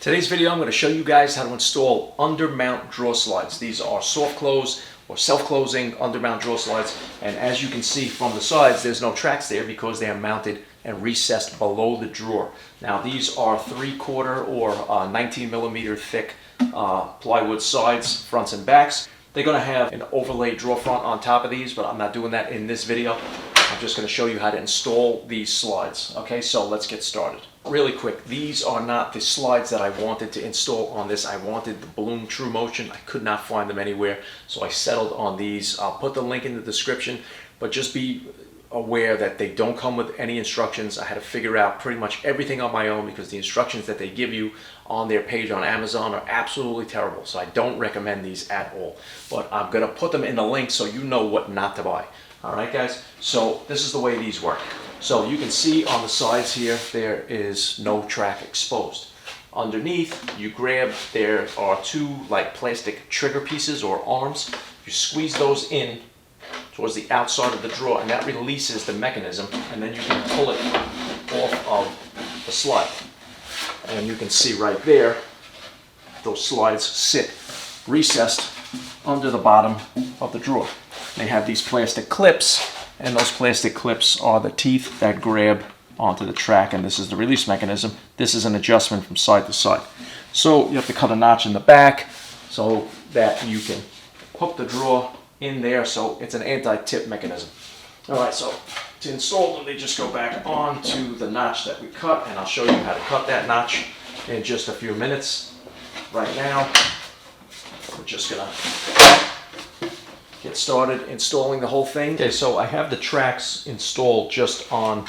Today's video I'm going to show you guys how to install undermount drawer slides. These are soft close or self-closing undermount drawer slides, and as you can see from the sides there's no tracks there because they are mounted and recessed below the drawer. Now these are 3/4 or 19 millimeter thick plywood sides, fronts and backs. They're going to have an overlaid drawer front on top of these, but I'm not doing that in this video. I'm just going to show you how to install these slides. Okay, so let's get started. Really quick, these are not the slides that I wanted to install on this. I wanted the Balloon True Motion. I could not find them anywhere, so I settled on these. I'll put the link in the description, but just be aware that they don't come with any instructions. I had to figure out pretty much everything on my own because the instructions that they give you on their page on Amazon are absolutely terrible. So I don't recommend these at all, but I'm gonna put them in the link so you know what not to buy. All right, guys, so this is the way these work. So you can see on the sides here, there is no track exposed. Underneath, you grab, there are two like plastic trigger pieces or arms. You squeeze those in towards the outside of the drawer, and that releases the mechanism, and then you can pull it off of the slide. And you can see right there, those slides sit recessed under the bottom of the drawer. They have these plastic clips, and those plastic clips are the teeth that grab onto the track, and this is the release mechanism. This is an adjustment from side to side. So you have to cut a notch in the back so that you can hook the drawer in there, so it's an anti-tip mechanism. All right, so to install them, they just go back onto the notch that we cut, and I'll show you how to cut that notch in just a few minutes. Right now, we're just gonna get started installing the whole thing. Okay, so I have the tracks installed just on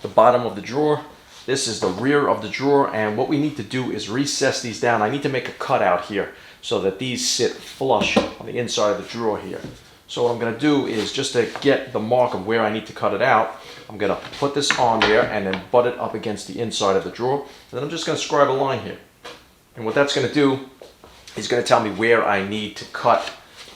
the bottom of the drawer. This is the rear of the drawer, and what we need to do is recess these down. I need to make a cutout here so that these sit flush on the inside of the drawer here. So what I'm going to do is, just to get the mark of where I need to cut it out, I'm going to put this on there and then butt it up against the inside of the drawer. And then I'm just going to scribe a line here. And what that's going to do is going to tell me where I need to cut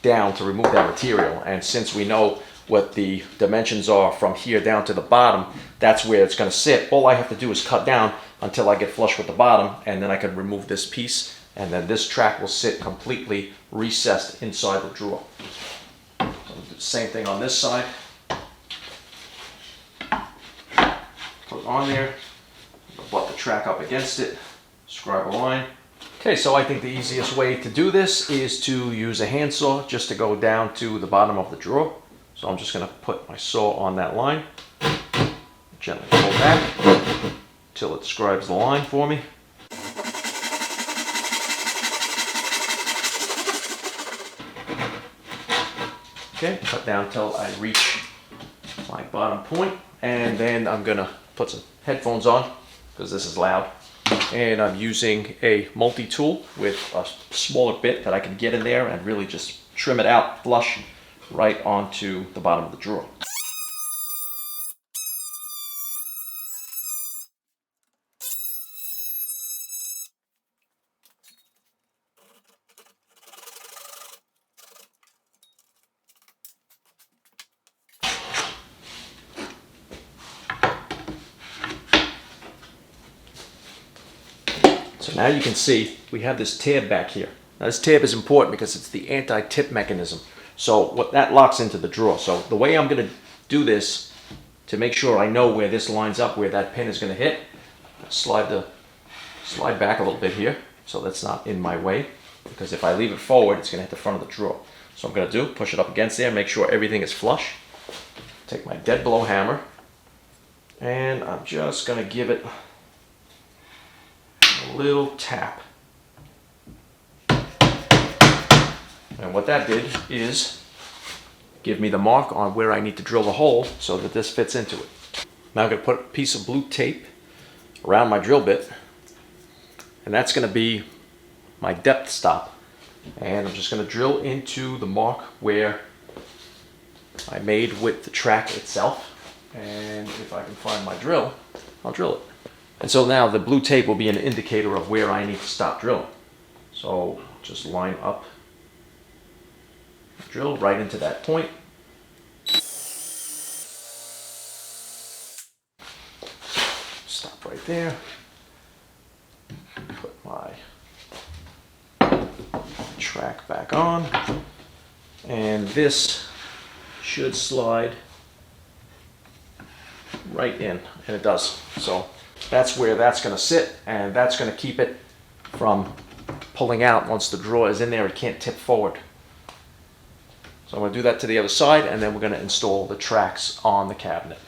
down to remove that material. And since we know what the dimensions are from here down to the bottom, that's where it's going to sit. All I have to do is cut down until I get flush with the bottom, and then I can remove this piece, and then this track will sit completely recessed inside the drawer. So I'll do the same thing on this side. Put it on there, butt the track up against it, scribe a line. Okay, so I think the easiest way to do this is to use a handsaw just to go down to the bottom of the drawer. So I'm just going to put my saw on that line, gently pull back until it scribes the line for me. Okay, cut down until I reach my bottom point, and then I'm going to put some headphones on because this is loud. And I'm using a multi-tool with a smaller bit that I can get in there and really just trim it out flush right onto the bottom of the drawer. So now you can see we have this tab back here. Now this tab is important because it's the anti-tip mechanism. So what that locks into the drawer. So the way I'm going to do this to make sure I know where this lines up, where that pin is going to hit, slide back a little bit here so that's not in my way, because if I leave it forward, it's going to hit the front of the drawer. So I'm going to push it up against there, make sure everything is flush. Take my dead blow hammer, and I'm just going to give it a little tap. And what that did is give me the mark on where I need to drill the hole so that this fits into it. Now I'm going to put a piece of blue tape around my drill bit, and that's going to be my depth stop. And I'm just going to drill into the mark where I made with the track itself. And if I can find my drill, I'll drill it. And so now the blue tape will be an indicator of where I need to stop drilling. So just line up, drill right into that point. Stop right there. Put track back on, and this should slide right in, and it does. So that's where that's going to sit, and that's going to keep it from pulling out. Once the drawer is in there, it can't tip forward. So I'm going to do that to the other side, and then we're going to install the tracks on the cabinet.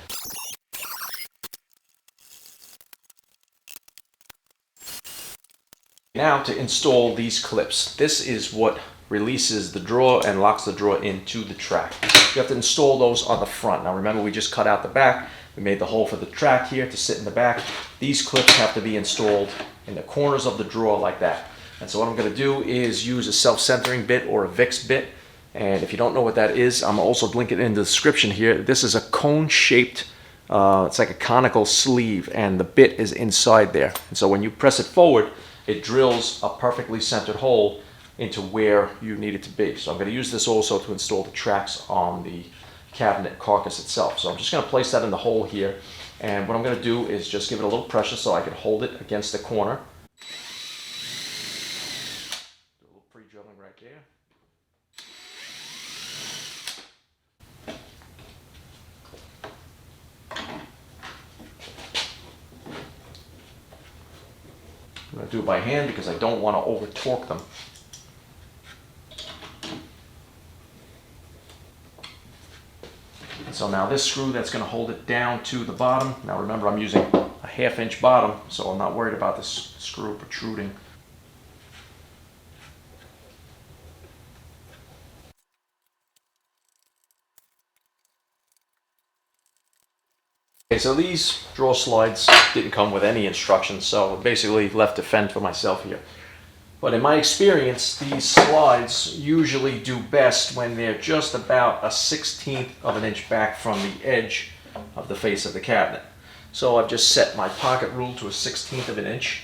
Now to install these clips. This is what releases the drawer and locks the drawer into the track. You have to install those on the front. Now remember, we just cut out the back. We made the hole for the track here to sit in the back. These clips have to be installed in the corners of the drawer like that. And so what I'm going to do is use a self-centering bit or a VIX bit. And if you don't know what that is, I'm also linking it in the description here. This is a cone-shaped, it's like a conical sleeve, and the bit is inside there. And so when you press it forward, it drills a perfectly centered hole into where you need it to be. So I'm going to use this also to install the tracks on the cabinet carcass itself. So I'm just going to place that in the hole here, and what I'm going to do is just give it a little pressure so I can hold it against the corner. Do a little pre-drilling right there. I'm going to do it by hand because I don't want to over torque them. And so now this screw that's going to hold it down to the bottom. Now remember, I'm using a 1/2 inch bottom, so I'm not worried about this screw protruding. Okay, so these drawer slides didn't come with any instructions, so basically left to fend for myself here. But in my experience, these slides usually do best when they're just about a 1/16 of an inch back from the edge of the face of the cabinet. So I've just set my pocket rule to a 1/16 of an inch.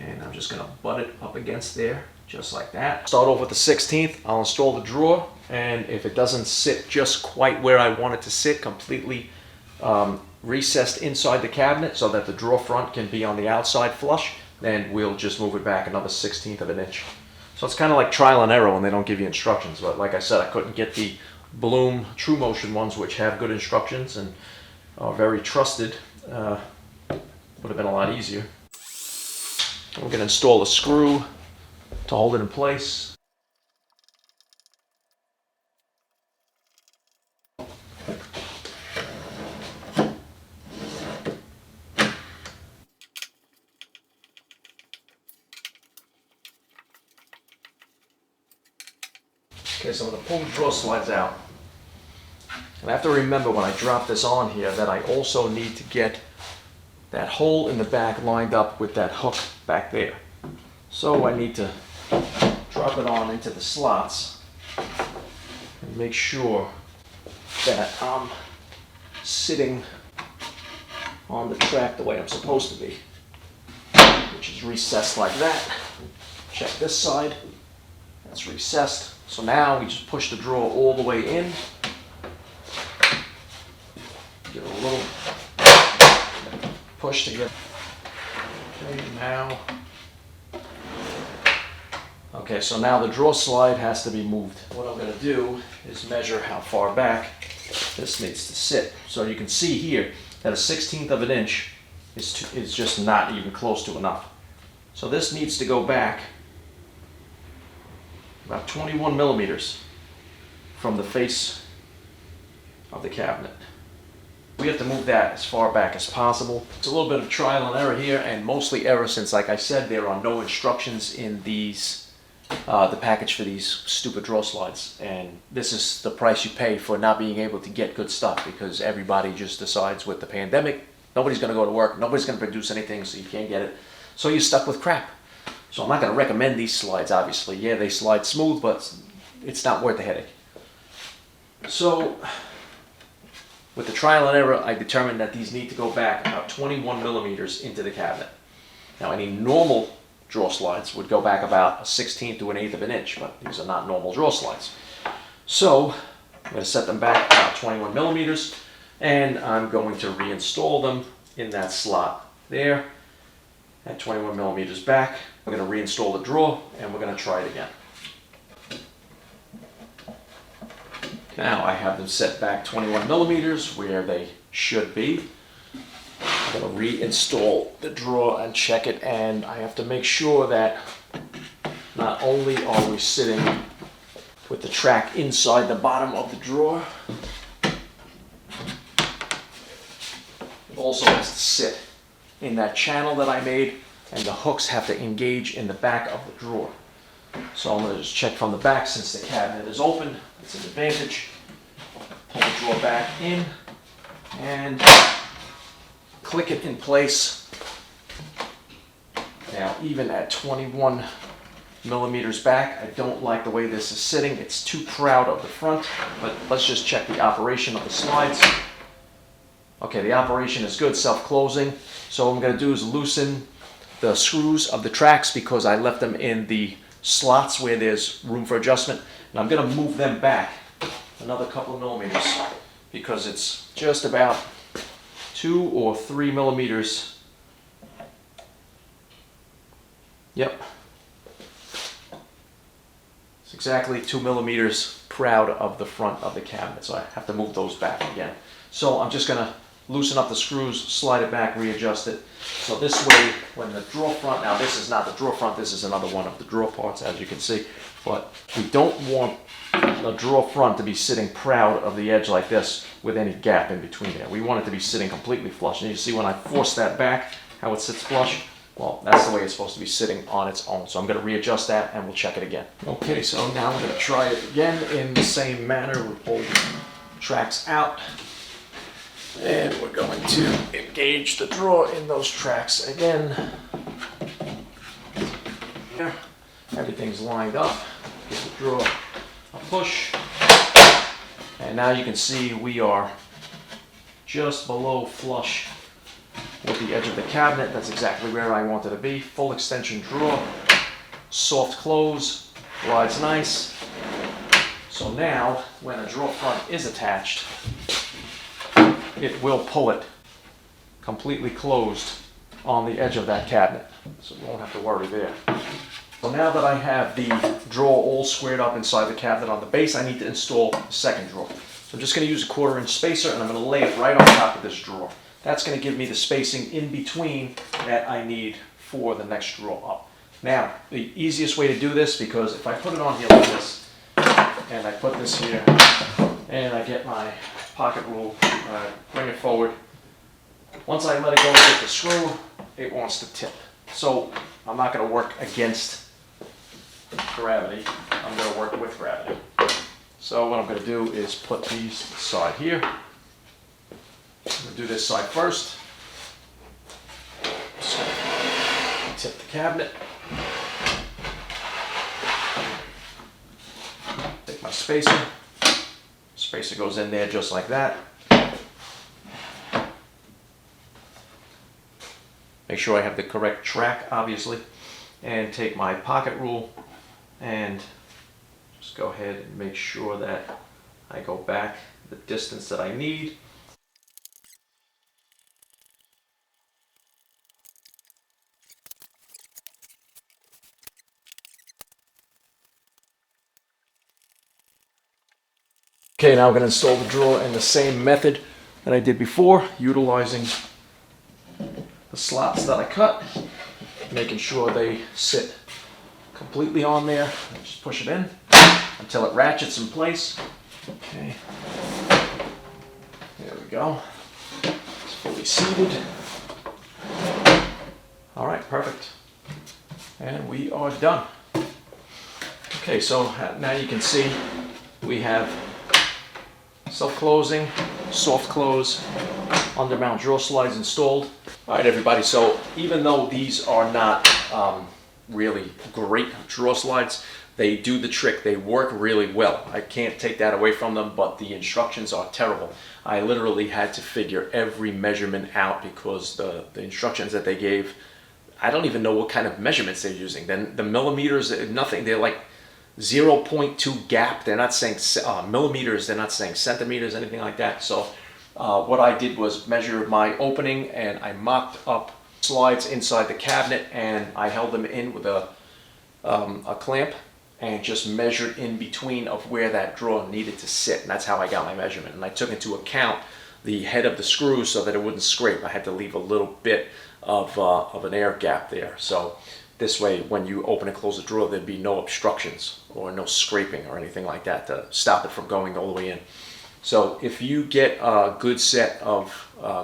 And I'm just going to butt it up against there, just like that. Start off with the 1/16. I'll install the drawer, and if it doesn't sit just quite where I want it to sit, completely recessed inside the cabinet so that the drawer front can be on the outside flush, then we'll just move it back another 1/16 of an inch. So it's kind of like trial and error when they don't give you instructions. But like I said, I couldn't get the Bloom True Motion ones, which have good instructions and are very trusted. Would have been a lot easier. We're going to install a screw to hold it in place. Okay, so I'm going to pull the drawer slides out. And I have to remember when I drop this on here that I also need to get that hole in the back lined up with that hook back there. So I need to drop it on into the slots and make sure that I'm sitting on the track the way I'm supposed to be, which is recessed like that. Check this side, that's recessed. So now we just push the drawer all the way in. Give it a little push to get. Okay, now. Okay, so now the drawer slide has to be moved. What I'm going to do is measure how far back this needs to sit. So you can see here that a 1/16 of an inch is just not even close to enough. So this needs to go back about 21 millimeters from the face of the cabinet. We have to move that as far back as possible. It's a little bit of trial and error here, and mostly error since, like I said, there are no instructions in these, the package for these stupid drawer slides. And this is the price you pay for not being able to get good stuff, because everybody just decides with the pandemic, nobody's going to go to work, nobody's going to produce anything, so you can't get it. So you're stuck with crap. So I'm not going to recommend these slides, obviously. Yeah, they slide smooth, but it's not worth the headache. So with the trial and error, I determined that these need to go back about 21 millimeters into the cabinet. Now, any normal drawer slides would go back about a 1/16 to an 1/8 of an inch, but these are not normal drawer slides. So I'm going to set them back about 21 millimeters, and I'm going to reinstall them in that slot there. at 21 millimeters back. We're going to reinstall the drawer and we're going to try it again. Now I have them set back 21 millimeters where they should be. I'm going to reinstall the drawer and check it, and I have to make sure that not only are we sitting with the track inside the bottom of the drawer, it also has to sit in that channel that I made, and the hooks have to engage in the back of the drawer. So I'm going to just check from the back since the cabinet is open. It's an advantage. Pull the drawer back in and click it in place. Now, even at 21 millimeters back, I don't like the way this is sitting. It's too proud of the front, but let's just check the operation of the slides. Okay, the operation is good, self-closing. So what I'm going to do is loosen the screws of the tracks because I left them in the slots where there's room for adjustment. And I'm going to move them back another couple of millimeters because it's just about 2 or 3 millimeters. Yep. It's exactly 2 millimeters proud of the front of the cabinet, so I have to move those back again. So I'm just going to loosen up the screws, slide it back, readjust it. So this way, when the drawer front, now this is not the drawer front, this is another one of the drawer parts, as you can see, but we don't want the drawer front to be sitting proud of the edge like this with any gap in between there. We want it to be sitting completely flush. And you see when I force that back, how it sits flush? Well, that's the way it's supposed to be sitting on its own. So I'm going to readjust that and we'll check it again. Okay, so now I'm going to try it again in the same manner. We'll pull the tracks out. And we're going to engage the drawer in those tracks again. There. Everything's lined up. Give the drawer a push. And now you can see we are just below flush with the edge of the cabinet. That's exactly where I wanted to be. Full extension drawer. Soft close. Glides nice. So now, when a drawer front is attached, it will pull it completely closed on the edge of that cabinet. So you won't have to worry there. So now that I have the drawer all squared up inside the cabinet on the base, I need to install the second drawer. So I'm just going to use a 1/4 inch spacer and I'm going to lay it right on top of this drawer. That's going to give me the spacing in between that I need for the next drawer up. Now, the easiest way to do this, because if I put it on here like this, and I put this here, and I get my pocket rule, bring it forward. Once I let it go and get the screw, it wants to tip. So I'm not going to work against gravity. I'm going to work with gravity. So what I'm going to do is put these aside here. I'm going to do this side first. Just going to tip the cabinet. Take my spacer. Spacer goes in there just like that. Make sure I have the correct track, obviously, and take my pocket rule and just go ahead and make sure that I go back the distance that I need. Okay, now I'm going to install the drawer in the same method that I did before, utilizing the slots that I cut, making sure they sit completely on there. Just push it in until it ratchets in place. Okay, there we go. It's fully seated. All right, perfect. And we are done. Okay, so now you can see we have self-closing, soft close, undermount drawer slides installed. All right, everybody, so even though these are not really great drawer slides, they do the trick. They work really well. I can't take that away from them, but the instructions are terrible. I literally had to figure every measurement out because the instructions that they gave, I don't even know what kind of measurements they're using. Then the millimeters, nothing. They're like 0.2 gap. They're not saying millimeters. They're not saying centimeters, anything like that. So what I did was measure my opening, and I mocked up slides inside the cabinet, and I held them in with a clamp and just measured in between of where that drawer needed to sit, and that's how I got my measurement. And I took into account the head of the screw so that it wouldn't scrape. I had to leave a little bit of an air gap there, so this way when you open and close the drawer there'd be no obstructions or no scraping or anything like that to stop it from going all the way in. So if you get a good set of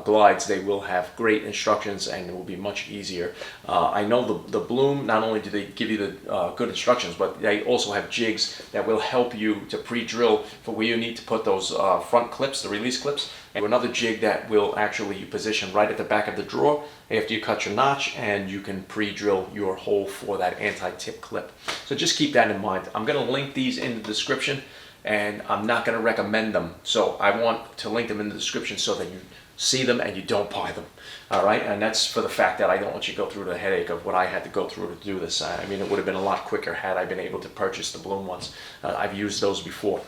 glides, they will have great instructions and it will be much easier. I know the Bloom, not only do they give you the good instructions, but they also have jigs that will help you to pre-drill for where you need to put those front clips, the release clips. And another jig that will actually position right at the back of the drawer after you cut your notch, and you can pre-drill your hole for that anti-tip clip. So just keep that in mind. I'm going to link these in the description, and I'm not going to recommend them, so I want to link them in the description so that you see them and you don't buy them. All right, and that's for the fact that I don't want you to go through the headache of what I had to go through to do this. I mean, it would have been a lot quicker had I been able to purchase the Bloom ones. I've used those before,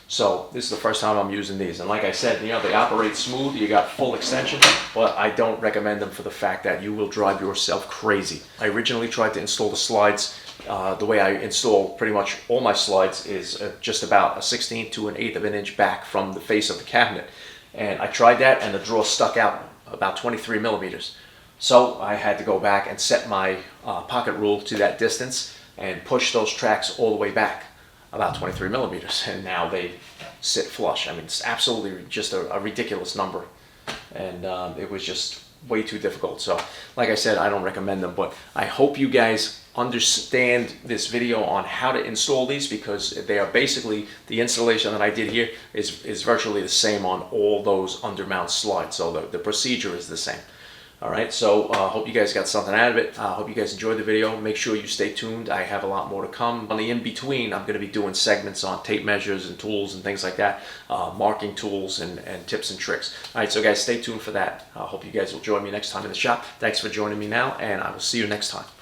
so this is the first time I'm using these. And like I said, you know, they operate smooth, you got full extension, but I don't recommend them for the fact that you will drive yourself crazy. I originally tried to install the slides. The way I install pretty much all my slides is just about a 16th to an 1/8 of an inch back from the face of the cabinet. And I tried that and the drawer stuck out about 23 millimeters. So I had to go back and set my pocket rule to that distance and push those tracks all the way back about 23 millimeters. And now they sit flush. I mean, it's absolutely just a ridiculous number. And it was just way too difficult. So like I said, I don't recommend them, but I hope you guys understand this video on how to install these, because they are basically, the installation that I did here is virtually the same on all those undermount slides. So the procedure is the same. All right, so hope you guys got something out of it. Hope you guys enjoyed the video. Make sure you stay tuned. I have a lot more to come. On the in-between, I'm going to be doing segments on tape measures and tools and things like that, marking tools and tips and tricks. All right, so guys, stay tuned for that. I hope you guys will join me next time in the shop. Thanks for joining me now, and I will see you next time.